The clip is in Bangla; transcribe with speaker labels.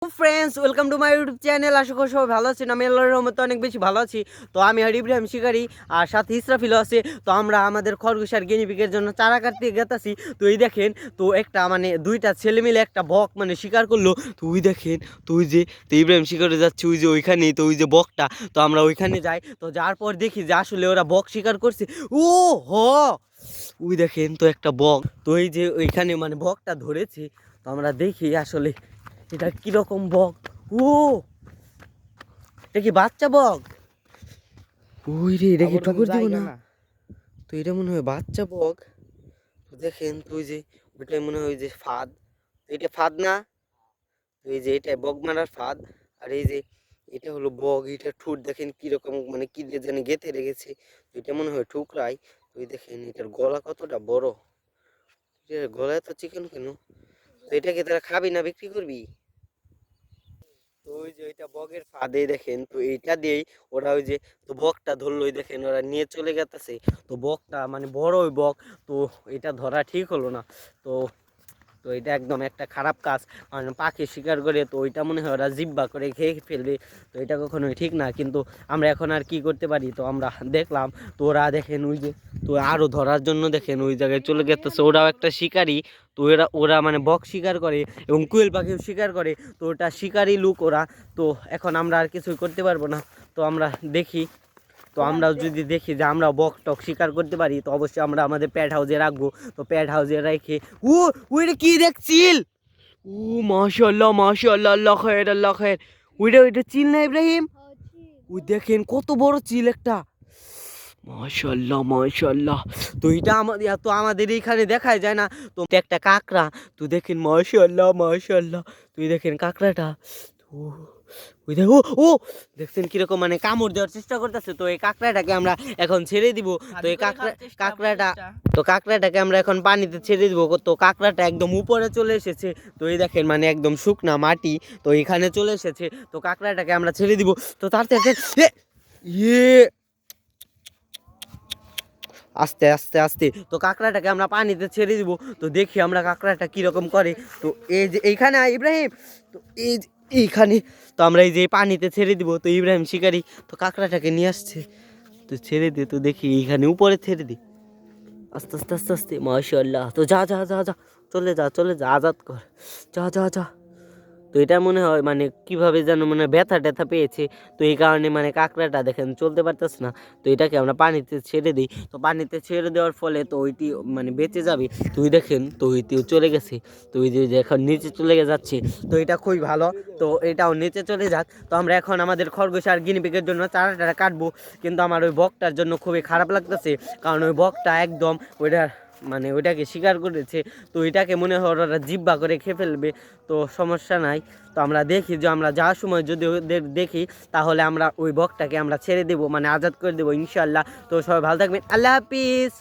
Speaker 1: Friends welcome to my YouTube channel. आशा कরি সবাই ভালো আছেন। আমি আল্লাহর রহমতে অনেক বেশি ভালো আছি। তো আমি আর ইব্রাহিম শিকারি আর সাথে ইসরাফিল আছে। তো আমরা আমাদের খরগোশ আর গিনিপিগের জন্য চারা কাটতে গেতাছি। তো এই দেখেন, তো একটা মানে দুইটা ছেলে মিলে একটা বক মানে শিকার করলো। তো ওই দেখেন, তো ওই যে তো ইব্রাহিম শিকারে যাচ্ছে ওই যে ওইখানেই, তো ওই যে বকটা, তো আমরা ওইখানে যাই। তো যাওয়ার পর দেখি যে আসলে ওরা বক শিকার করছে। ও হ, ওই দেখেন তো একটা বক, তো এই যে ওইখানে মানে বকটা ধরেছে। তো আমরা দেখি আসলে এটা কিরকম বক। ও, এটা কি বাচ্চা বক? ওই রে, এটা কি টুকুর দিব না? তো এটা মনে হয় বাচ্চা বক। তো দেখেন, তো ওই যে ওইটাই মনে হয় যে ফাঁদ। এটা ফাঁদ না, তো এই যে এটা বক মারার ফাঁদ। আর এই যে এটা হলো বক, এটা ঠোঁট দেখেন কিরকম মানে কি দিয়ে জানি গেঁথে রেখেছে। তো এটা মনে হয় ঠুকরাই। তো এই দেখেন এটার গলা কতটা বড়, এটার গলায় তো চিকেন কেন। তো এটাকে তারা খাবি না বিক্রি করবি? তো ওই যে ওইটা বগের ফাঁদে দেখেন, তো এইটা দিয়েই ওরা ওই যে তো বকটা ধরলো, ওই দেখেন ওরা নিয়ে চলে গেছে। তো বকটা মানে বড় ওই বক, তো এটা ধরা ঠিক হলো না। তো তো এটা একদম একটা খারাপ কাজ, কারণ পাখি শিকার করে তো ওইটা মনে হয় ওরা জিব্বা করে খেয়ে ফেলবে। তো এটা কখনোই ঠিক না, কিন্তু আমরা এখন আর কি করতে পারি। তো আমরা দেখলাম, তো ওরা দেখেন ওই যে তো আরও ধরার জন্য দেখেন ওই জায়গায় চলে গেতেছে। ওরাও একটা শিকারী। তো ওরা ওরা মানে বক শিকার করে এবং কুয়েল পাখিও শিকার করে। তো ওটা শিকারী লোক ওরা। তো এখন আমরা আর কিছুই করতে পারবো না। তো আমরা দেখি, তো আমরাও যদি দেখি যে আমরা বক টক শিকার করতে পারি, তো অবশ্যই আমরা আমাদের প্যাড হাউসে রাখবো। তো প্যাড হাউসে রেখে ও, ওইটা কি দেখছিল? ও মাশাআল্লাহ মাশাআল্লাহ, আল্লাহ খায়ের আল্লাহ খায়ের। ওইটা চিল না ইব্রাহিম? ওই দেখেন কত বড় চিল একটা, মাশাআল্লাহ মাশাআল্লাহ। তো এটা আমাদের তো আমাদের এইখানে দেখাই যায় না। তো একটা কাঁকড়া, তো দেখেন মাশাআল্লাহ মাশাআল্লাহ। তুই দেখেন কাঁকড়াটা, তো ওই দেখো, ও দেখছেন কিরকম মানে কামড় দেওয়ার চেষ্টা করতেছে। তো এই কাঁকড়াটাকে আমরা এখন ছেড়ে দিব। তো এই কাঁকড়াটাকে আমরা এখন পানিতে ছেড়ে দিব। তো কাঁকড়াটা একদম উপরে চলে এসেছে। তো এই দেখেন মানে একদম শুকনা মাটি, তো এখানে চলে এসেছে। তো কাঁকড়াটাকে আমরা ছেড়ে দিব। তো তার থেকে ইয়ে আস্তে আস্তে আস্তে তো কাঁকড়াটাকে আমরা পানিতে ছেড়ে দিব। তো দেখি আমরা কাঁকড়াটা কীরকম করে। তো এই যে এইখানে ইব্রাহিম, তো এই যে এইখানে, তো আমরা এই যে পানিতে ছেড়ে দিব। তো ইব্রাহিম শিকারি তো কাঁকড়াটাকে নিয়ে আসছে। তো ছেড়ে দে, তো দেখি এইখানে উপরে ছেড়ে দি আস্তে আস্তে আস্তে আস্তে। মাশাআল্লাহ, তো যা যা যা যা, চলে যা চলে যা, আজাদ কর, যা যা যা। তো এটা মনে হয় মানে কিভাবে যেন মানে ব্যথা ট্যাথা পেয়েছে। তো এই কারণে মানে কাঁকড়াটা দেখেন চলতে পারতেছে না। তো এটাকে আমরা পানিতে ছেড়ে দিই। তো পানিতে ছেড়ে দেওয়ার ফলে তো ওইটি মানে বেঁচে যাবে। তো ওই দেখেন, তো ওইটিও চলে গেছে। তো ওই যে এখন নিচে চলে যাচ্ছে। তো এটা খুবই ভালো। তো এটাও নিচে চলে যাক। তো আমরা এখন আমাদের খরগোশ আর গিনিপিগের জন্য চারা কাটবো। কিন্তু আমার ওই বকটার জন্য খুবই খারাপ লাগতেছে, কারণ ওই বকটা একদম ওইটা মানে ওইটাকে শিকার করেছে। তো এটাকে মনে হয় ওরা জিব্বা করে খেয়ে ফেলবে। তো সমস্যা নাই। তো আমরা দেখি যে আমরা যাওয়ার সময় যদি ওদের দেখি, তাহলে আমরা ওই বকটাকে আমরা ছেড়ে দেবো, মানে আজাদ করে দেবো ইনশাআল্লাহ। তো সবাই ভালো থাকবেন, আল্লাহ হাফিজ।